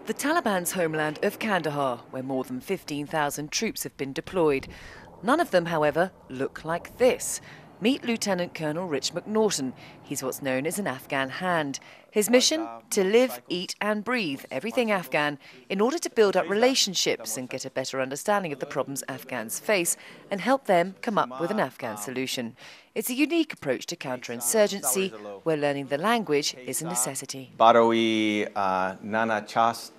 The Taliban's homeland of Kandahar, where more than 15,000 troops have been deployed. None of them, however, look like this. Meet Lieutenant Colonel Rich McNorton. He's what's known as an Afghan Hand. His mission? To live, eat and breathe everything Afghan in order to build up relationships and get a better understanding of the problems Afghans face and help them come up with an Afghan solution. It's a unique approach to counterinsurgency where learning the language is a necessity. Nana Chast,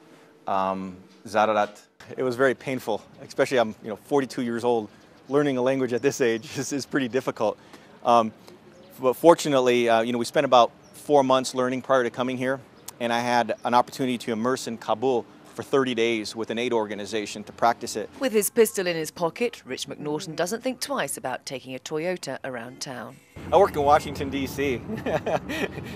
Zararat. It was very painful, especially I'm 42 years old. Learning a language at this age is pretty difficult. But fortunately, we spent about 4 months learning prior to coming here, and I had an opportunity to immerse in Kabul for 30 days with an aid organization to practice it. With his pistol in his pocket, Rich McNorton doesn't think twice about taking a Toyota around town. I work in Washington, D.C.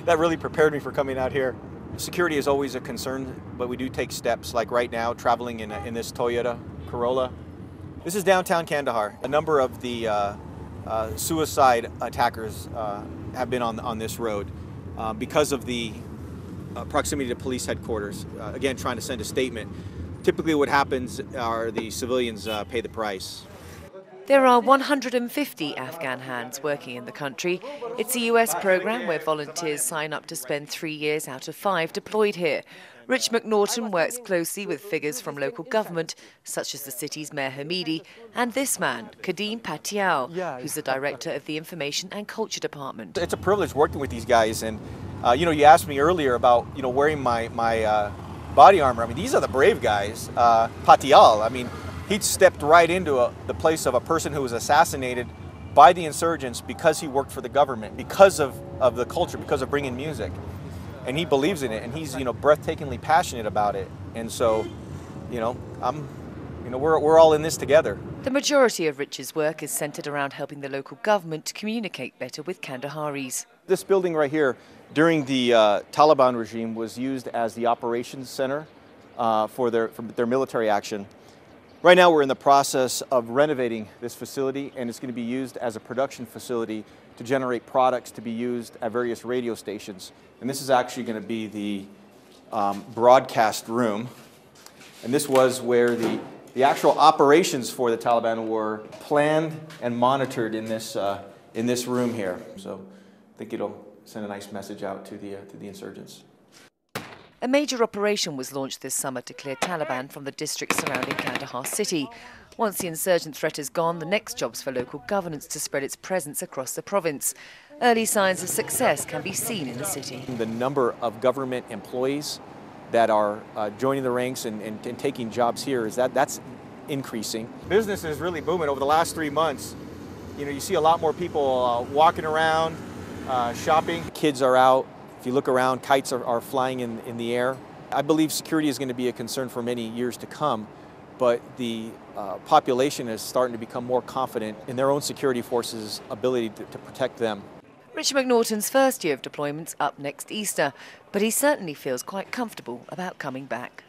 That really prepared me for coming out here. Security is always a concern, but we do take steps, like right now, traveling in this Toyota Corolla. This is downtown Kandahar. A number of the suicide attackers have been on this road because of the proximity to police headquarters. Again, trying to send a statement. Typically what happens are the civilians pay the price. There are 150 Afghan hands working in the country. It's a US program where volunteers sign up to spend 3 years out of 5 deployed here. Rich McNorton works closely with figures from local government, such as the city's Mayor Hamidi, and this man, Kadim Patial, who's the director of the Information and Culture Department. It's a privilege working with these guys, and you asked me earlier about wearing my body armor. I mean, these are the brave guys. Patial, I mean, he stepped right into the place of a person who was assassinated by the insurgents because he worked for the government, because of the culture, because of bringing music. And he believes in it, and he's breathtakingly passionate about it. And so, we're all in this together. The majority of Rich's work is centered around helping the local government to communicate better with Kandaharis. This building right here, during the Taliban regime, was used as the operations center for their military action. Right now, we're in the process of renovating this facility, and it's going to be used as a production facility to generate products to be used at various radio stations. And this is actually going to be the broadcast room. And this was where the actual operations for the Taliban were planned and monitored in this room here. So I think it'll send a nice message out to the insurgents. A major operation was launched this summer to clear Taliban from the districts surrounding Kandahar city. Once the insurgent threat is gone, the next job's for local governance to spread its presence across the province. Early signs of success can be seen in the city. The number of government employees that are joining the ranks and taking jobs here that's increasing. Business is really booming over the last 3 months. You see a lot more people walking around, shopping. Kids are out. If you look around, kites are flying in the air. I believe security is going to be a concern for many years to come, but the population is starting to become more confident in their own security forces' ability to protect them. Rich McNorton's first year of deployment's up next Easter, but he certainly feels quite comfortable about coming back.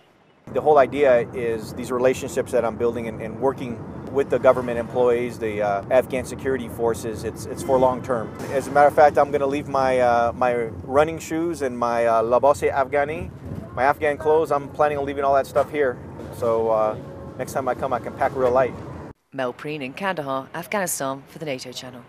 The whole idea is these relationships that I'm building and working with the government employees, the Afghan security forces, it's for long term. As a matter of fact, I'm going to leave my running shoes and my labase Afghani, my Afghan clothes. I'm planning on leaving all that stuff here. So next time I come, I can pack real light. Mel Preen in Kandahar, Afghanistan for the NATO channel.